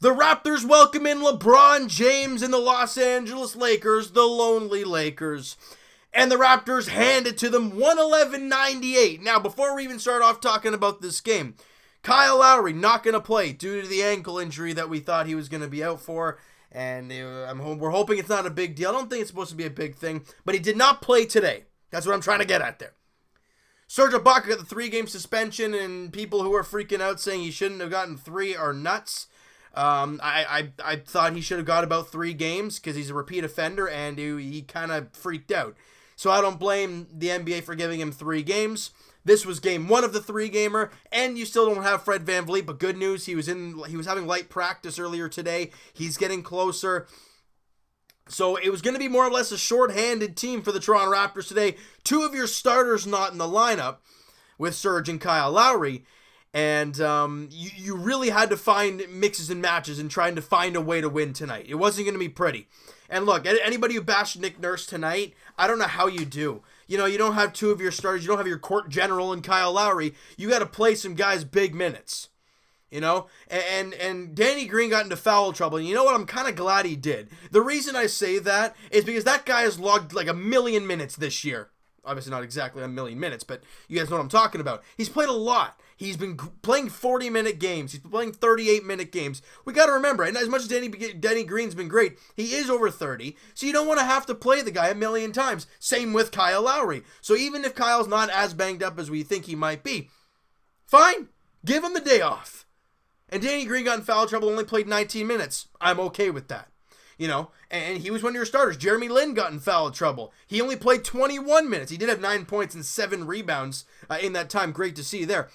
The Raptors welcome in LeBron James and the Los Angeles Lakers, the lonely Lakers. And the Raptors hand it to them 111-98. Now, before we even start off talking about this game, Kyle Lowry not going to play due to the ankle injury that we thought he was going to be out for. And we're hoping it's not a big deal. I don't think it's supposed to be a big thing. But he did not play today. That's what I'm trying to get at there. Serge Ibaka got the 3-game suspension, and people who are freaking out saying he shouldn't have gotten 3 are nuts. I thought he should have got about 3 games because he's a repeat offender, and he kind of freaked out. So I don't blame the NBA for giving him 3 games. This was game 1 of the 3-gamer, and you still don't have Fred VanVleet, but good news, he was having light practice earlier today. He's getting closer. So it was going to be more or less a short-handed team for the Toronto Raptors today. 2 of your starters not in the lineup with Serge and Kyle Lowry. And you really had to find mixes and matches and trying to find a way to win tonight. It wasn't going to be pretty. And look, anybody who bashed Nick Nurse tonight, I don't know how you do. You know, you don't have 2 of your starters. You don't have your court general in Kyle Lowry. You got to play some guys big minutes. You know, and Danny Green got into foul trouble, and you know what? I'm kind of glad he did. The reason I say that is because that guy has logged like 1 million minutes this year. Obviously not exactly 1 million minutes, but you guys know what I'm talking about. He's played a lot. He's been playing 40-minute games. He's been playing 38-minute games. We got to remember, and as much as Danny Green's been great, he is over 30, so you don't want to have to play the guy 1 million times. Same with Kyle Lowry. So even if Kyle's not as banged up as we think he might be, fine, give him the day off. And Danny Green got in foul trouble, only played 19 minutes. I'm okay with that. You know, and he was one of your starters. Jeremy Lin got in foul trouble. He only played 21 minutes. He did have 9 points and 7 rebounds in that time. Great to see there.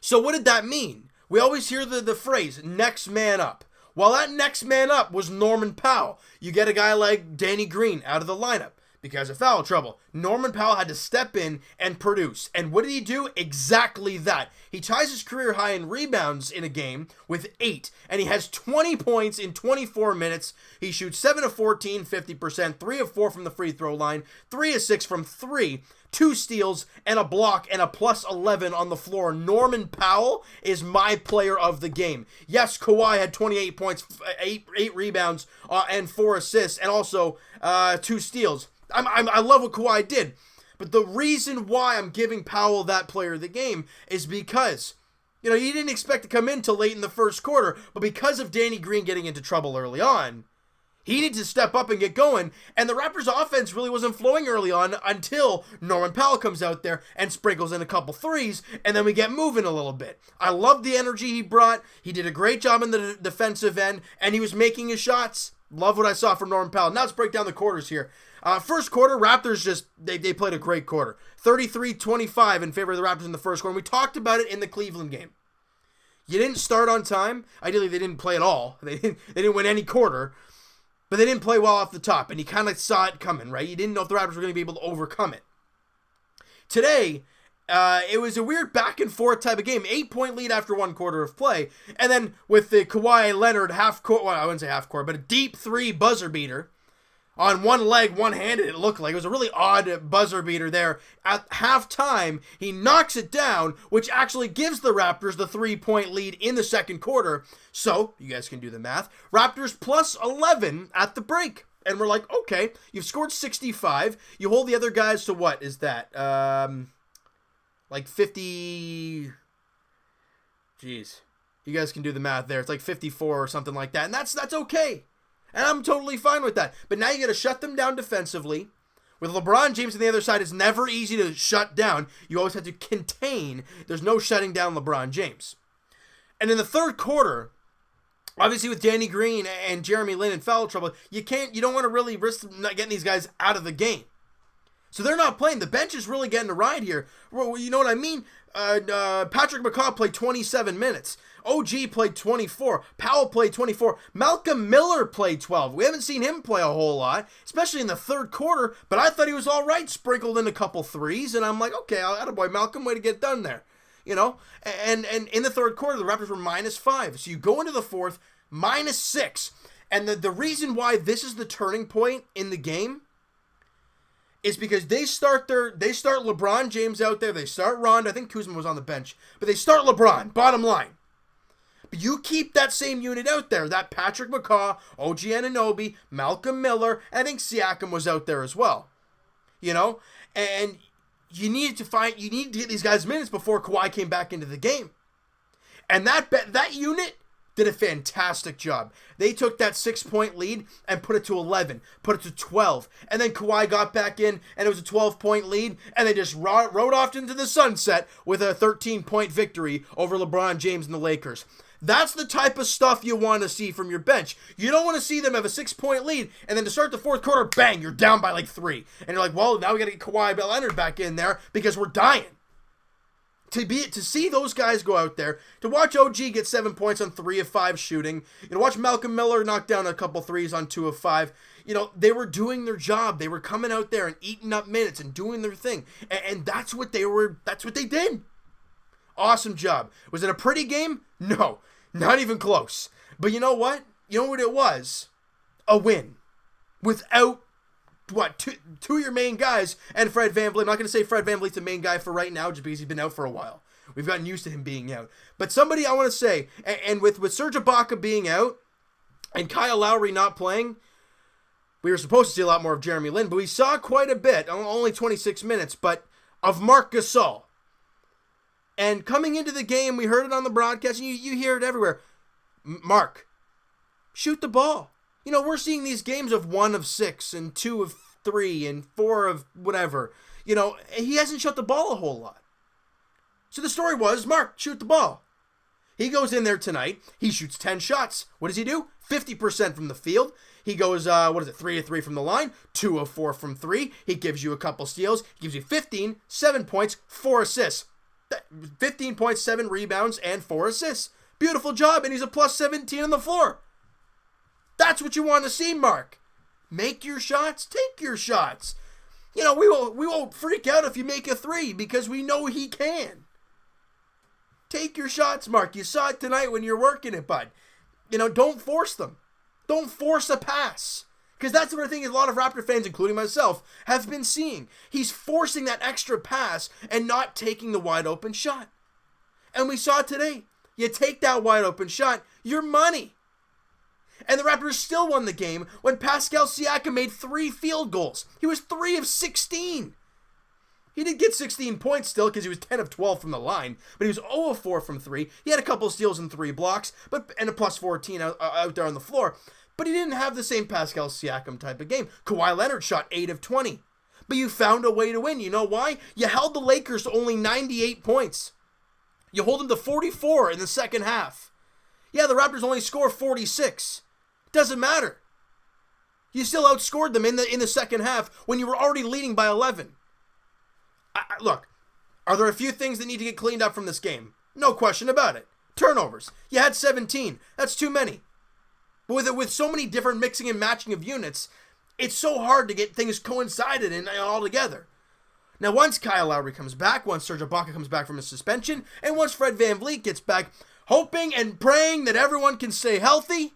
So what did that mean? We always hear the phrase, next man up. Well, that next man up was Norman Powell. You get a guy like Danny Green out of the lineup because of foul trouble. Norman Powell had to step in and produce. And what did he do? Exactly that. He ties his career high in rebounds in a game with 8. And he has 20 points in 24 minutes. He shoots 7 of 14, 50%, 3 of 4 from the free throw line, 3 of 6 from 3, 2 steals, and a block, and a plus 11 on the floor. Norman Powell is my player of the game. Yes, Kawhi had 28 points, 8 rebounds, and 4 assists, and also 2 steals. I love what Kawhi did, but the reason why I'm giving Powell that player of the game is because, you know, you didn't expect to come in till late in the first quarter, but because of Danny Green getting into trouble early on, he needed to step up and get going, and the Raptors' offense really wasn't flowing early on until Norman Powell comes out there and sprinkles in a couple threes, and then we get moving a little bit. I love the energy he brought. He did a great job in the defensive end, and he was making his shots. Love what I saw from Norman Powell. Now let's break down the quarters here. First quarter, Raptors they played a great quarter. 33-25 in favor of the Raptors in the first quarter. And we talked about it in the Cleveland game. You didn't start on time. Ideally, they didn't play at all. They didn't win any quarter. But they didn't play well off the top. And you kind of saw it coming, right? You didn't know if the Raptors were going to be able to overcome it. Today, it was a weird back and forth type of game. 8-point lead after 1 quarter of play. And then with the Kawhi Leonard half-court, well, I wouldn't say half-court, but a deep 3 buzzer beater. On one leg, one-handed, it looked like. It was a really odd buzzer beater there. At halftime, he knocks it down, which actually gives the Raptors the 3-point lead in the second quarter. So, you guys can do the math. Raptors plus 11 at the break. And we're like, okay, you've scored 65. You hold the other guys to what is that? Like 50... Jeez. You guys can do the math there. It's like 54 or something like that. And that's okay. And I'm totally fine with that. But now you got to shut them down defensively. With LeBron James on the other side, it's never easy to shut down. You always have to contain. There's no shutting down LeBron James. And in the third quarter, obviously with Danny Green and Jeremy Lin in foul trouble, you don't want to really risk not getting these guys out of the game. So they're not playing. The bench is really getting a ride here. Well, you know what I mean? Patrick McCaw played 27 minutes. OG played 24. Powell played 24. Malcolm Miller played 12. We haven't seen him play a whole lot, especially in the third quarter, but I thought he was all right, sprinkled in a couple threes, and I'm like, okay, attaboy, Malcolm, way to get done there. You know? And in the third quarter, the Raptors were -5. So you go into the fourth, -6. And the reason why this is the turning point in the game is because they start LeBron James out there, they start Rondo, I think Kuzma was on the bench, but they start LeBron, bottom line. But you keep that same unit out there. That Patrick McCaw, OG Anunoby, Malcolm Miller, I think Siakam was out there as well. And you need to get these guys minutes before Kawhi came back into the game. And that unit did a fantastic job. They took that 6-point lead and put it to 11, put it to 12. And then Kawhi got back in and it was a 12-point lead. And they just rode off into the sunset with a 13-point victory over LeBron James and the Lakers. That's the type of stuff you want to see from your bench. You don't want to see them have a 6-point lead and then to start the fourth quarter, bang, you're down by like 3. And you're like, well, now we got to get Kawhi Leonard back in there because we're dying. To see those guys go out there, to watch OG get 7 points on 3 of 5 shooting, watch Malcolm Miller knock down a couple threes on 2 of 5. They were doing their job. They were coming out there and eating up minutes and doing their thing, and that's what they did. Awesome job. Was it a pretty game? No, not even close. But you know what? You know what it was? A win without. Two of your main guys and Fred VanVleet. I'm not going to say Fred VanVleet's the main guy for right now just because he's been out for a while. We've gotten used to him being out. But somebody I want to say, and with Serge Ibaka being out and Kyle Lowry not playing, we were supposed to see a lot more of Jeremy Lin, but we saw quite a bit, only 26 minutes, but of Marc Gasol. And coming into the game, we heard it on the broadcast, and you hear it everywhere. Mark, shoot the ball. We're seeing these games of 1 of 6 and 2 of 3 and 4 of whatever. He hasn't shot the ball a whole lot. So the story was, Mark, shoot the ball. He goes in there tonight. He shoots 10 shots. What does he do? 50% from the field. He goes, 3 of 3 from the line, 2 of 4 from 3. He gives you a couple steals. He gives you 15, 7 points, 4 assists. 15 points, 7 rebounds, and 4 assists. Beautiful job, and he's a plus 17 on the floor. That's what you want to see, Mark. Make your shots, take your shots. We won't freak out if you make a 3 because we know he can. Take your shots, Mark. You saw it tonight when you're working it, bud. Don't force them. Don't force a pass. Because that's what I think a lot of Raptor fans, including myself, have been seeing. He's forcing that extra pass and not taking the wide open shot. And we saw it today. You take that wide open shot, you're money. And the Raptors still won the game when Pascal Siakam made 3 field goals. He was 3 of 16. He did get 16 points still because he was 10 of 12 from the line, but he was 0 of 4 from 3. He had a couple of steals and 3 blocks, and a plus 14 out there on the floor. But he didn't have the same Pascal Siakam type of game. Kawhi Leonard shot 8 of 20. But you found a way to win. You know why? You held the Lakers to only 98 points. You hold them to 44 in the second half. Yeah, the Raptors only score 46. Doesn't matter. You still outscored them in the second half when you were already leading by 11. Look, are there a few things that need to get cleaned up from this game? No question about it. Turnovers. You had 17. That's too many. But with so many different mixing and matching of units, it's so hard to get things coincided and all together. Now, once Kyle Lowry comes back, once Serge Ibaka comes back from his suspension, and once Fred VanVleet gets back, hoping and praying that everyone can stay healthy,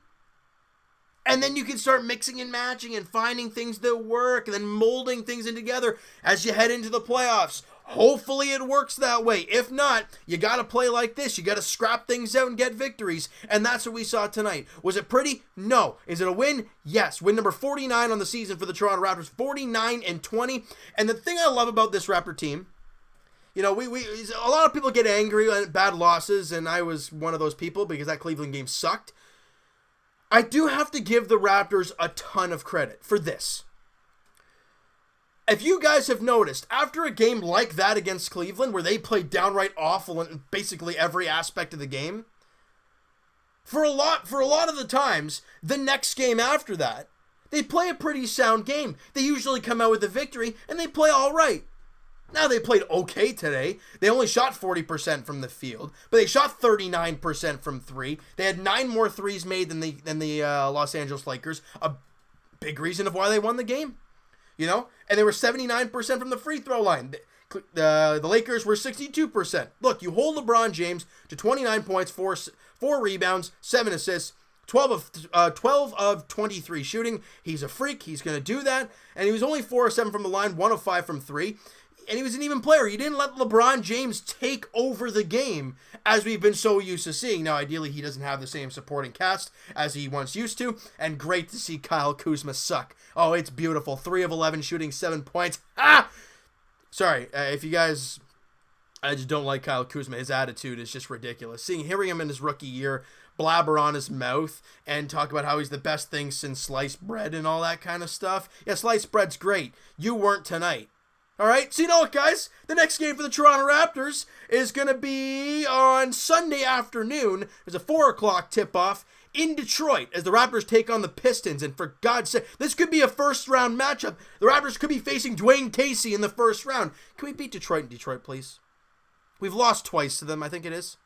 and then you can start mixing and matching and finding things that work and then molding things in together as you head into the playoffs. Hopefully it works that way. If not, you got to play like this. You got to scrap things out and get victories. And that's what we saw tonight. Was it pretty? No. Is it a win? Yes. Win number 49 on the season for the Toronto Raptors. 49-20. And the thing I love about this Raptor team, a lot of people get angry at bad losses, and I was one of those people because that Cleveland game sucked. I do have to give the Raptors a ton of credit for this. If you guys have noticed, after a game like that against Cleveland, where they played downright awful in basically every aspect of the game, for a lot of the times, the next game after that, they play a pretty sound game. They usually come out with a victory, and they play all right. Now, they played okay today. They only shot 40% from the field, but they shot 39% from 3. They had 9 more threes made than the Los Angeles Lakers. A big reason of why they won the game, And they were 79% from the free throw line. The Lakers were 62%. Look, you hold LeBron James to 29 points, 4 rebounds, 7 assists, 12 of 23 shooting. He's a freak. He's going to do that. And he was only 4 of 7 from the line, 1 of 5 from 3. And he was an even player. He didn't let LeBron James take over the game as we've been so used to seeing. Now, ideally, he doesn't have the same supporting cast as he once used to. And great to see Kyle Kuzma suck. Oh, it's beautiful. 3 of 11 shooting, 7 points. Sorry, if you guys... I just don't like Kyle Kuzma. His attitude is just ridiculous. Hearing him in his rookie year blabber on his mouth and talk about how he's the best thing since sliced bread and all that kind of stuff. Yeah, sliced bread's great. You weren't tonight. All right, so you know what, guys? The next game for the Toronto Raptors is going to be on Sunday afternoon. There's a 4 o'clock tip-off in Detroit as the Raptors take on the Pistons. And for God's sake, this could be a first-round matchup. The Raptors could be facing Dwane Casey in the first round. Can we beat Detroit in Detroit, please? We've lost twice to them, I think it is.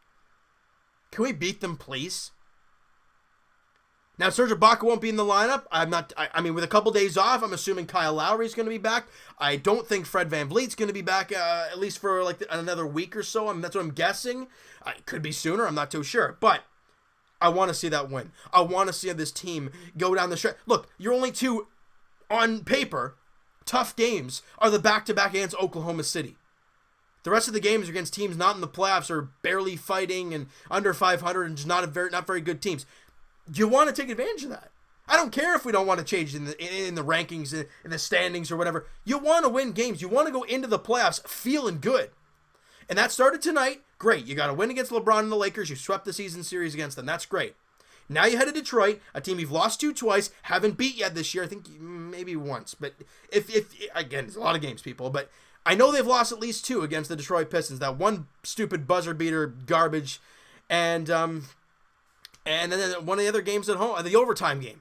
Can we beat them, please? Now, Serge Ibaka won't be in the lineup. I mean, with a couple days off, I'm assuming Kyle Lowry's going to be back. I don't think Fred VanVleet's going to be back, at least for like another week or so. That's what I'm guessing. It could be sooner. I'm not too sure. But I want to see that win. I want to see this team go down the stretch. Look, your only two, on paper, tough games are the back-to-back against Oklahoma City. The rest of the games are against teams not in the playoffs or barely fighting and under 500 and just not very good teams. You want to take advantage of that. I don't care if we don't want to change in the rankings, in the standings or whatever. You want to win games. You want to go into the playoffs feeling good. And that started tonight. Great. You got to win against LeBron and the Lakers. You swept the season series against them. That's great. Now you head to Detroit, a team you've lost to twice, haven't beat yet this year. I think maybe once. But if again, it's a lot of games, people. But I know they've lost at least 2 against the Detroit Pistons. That one stupid buzzer beater garbage. And then one of the other games at home, the overtime game.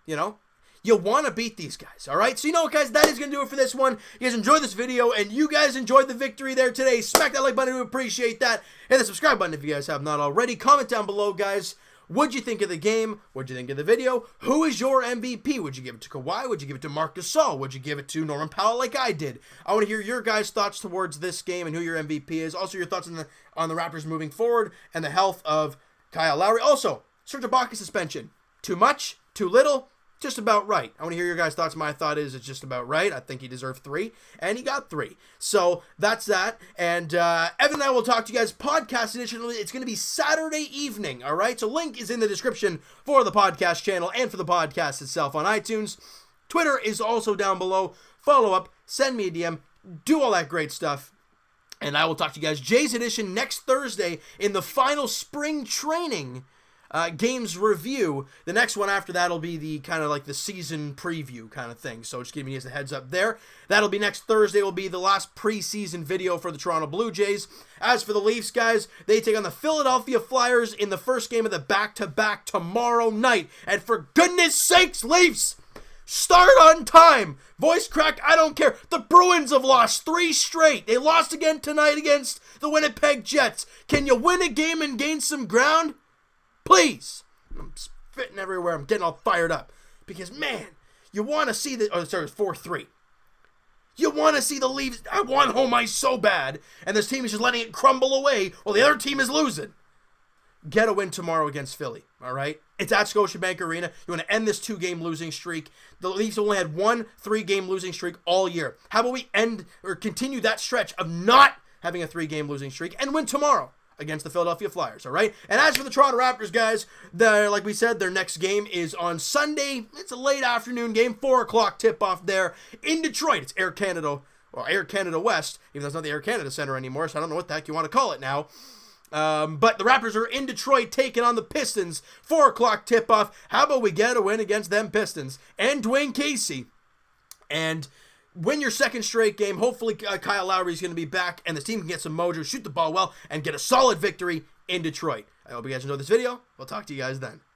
You know? You want to beat these guys, all right? So you know what, guys? That is going to do it for this one. You guys enjoyed this video, and you guys enjoyed the victory there today. Smack that like button. We appreciate that. Hit the subscribe button if you guys have not already. Comment down below, guys. What'd you think of the game? What'd you think of the video? Who is your MVP? Would you give it to Kawhi? Would you give it to Marc Gasol? Would you give it to Norman Powell like I did? I want to hear your guys' thoughts towards this game and who your MVP is. Also, your thoughts on the Raptors moving forward and the health of Kyle Lowry. Also, Serge Ibaka suspension. Too much? Too little? Just about right. I want to hear your guys' thoughts. My thought is it's just about right. I think he deserved 3, and he got 3. So that's that. And Evan and I will talk to you guys podcast edition. It's going to be Saturday evening, all right? So link is in the description for the podcast channel and for the podcast itself on iTunes. Twitter is also down below. Follow up, send me a DM, do all that great stuff. And I will talk to you guys Jay's edition next Thursday in the final spring training games review. The next one after that will be the kind of like the season preview kind of thing. So just giving you guys a heads up there. That'll be next Thursday. Will be the last preseason video for the Toronto Blue Jays. As for the Leafs, guys, they take on the Philadelphia Flyers in the first game of the back-to-back tomorrow night. And for goodness sakes, Leafs, start on time. Voice crack, I don't care. The Bruins have lost 3 straight. They lost again tonight against the Winnipeg Jets. Can you win a game and gain some ground? Please. I'm spitting everywhere. I'm getting all fired up. Because, man, you want to see the... Oh, sorry, it's 4-3. You want to see the Leafs... I want home ice so bad. And this team is just letting it crumble away while the other team is losing. Get a win tomorrow against Philly, all right? It's at Scotiabank Arena. You want to end this 2-game losing streak. The Leafs only had 1 3-game losing streak all year. How about we end or continue that stretch of not having a 3-game losing streak and win tomorrow against the Philadelphia Flyers, all right? And as for the Toronto Raptors, guys, like we said, their next game is on Sunday. It's a late afternoon game, 4 o'clock tip-off there in Detroit. It's Air Canada, or Air Canada West, even though it's not the Air Canada Center anymore, so I don't know what the heck you want to call it now. But the Raptors are in Detroit taking on the Pistons, 4 o'clock tip-off. How about we get a win against them Pistons and Dwane Casey and win your second straight game. Hopefully Kyle Lowry is going to be back and the team can get some mojo, shoot the ball well, and get a solid victory in Detroit. I hope you guys enjoyed this video. We'll talk to you guys then.